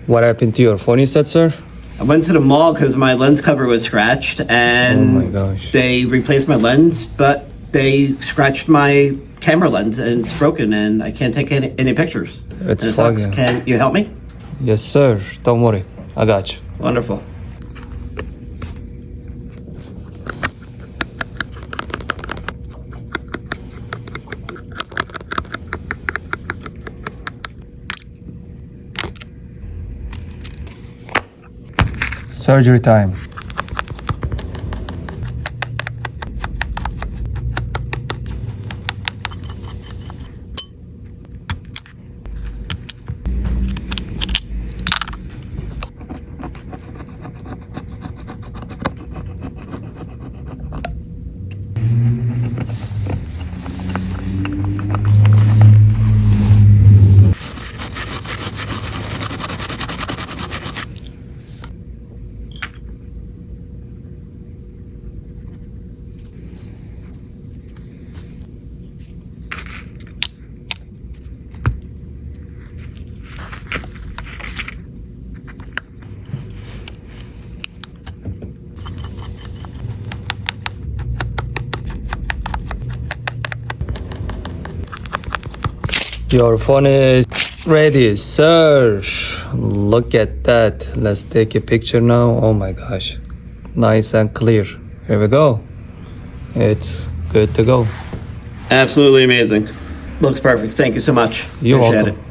What happened to your phone, you said, sir? I went to the mall because my lens cover was scratched, and Oh my gosh. they replaced my lens, but they scratched my camera lens and it's broken, and I can't take any pictures. It's It sucks. foggy. Can you help me? Yes, sir. Don't worry. I got you. Wonderful. Surgery time. Your phone is ready, sir. Look at that. Let's take a picture now. Oh my gosh. Nice and clear. Here we go. It's good to go. Absolutely amazing. Looks perfect. Thank you so much. You're Appreciate welcome. it.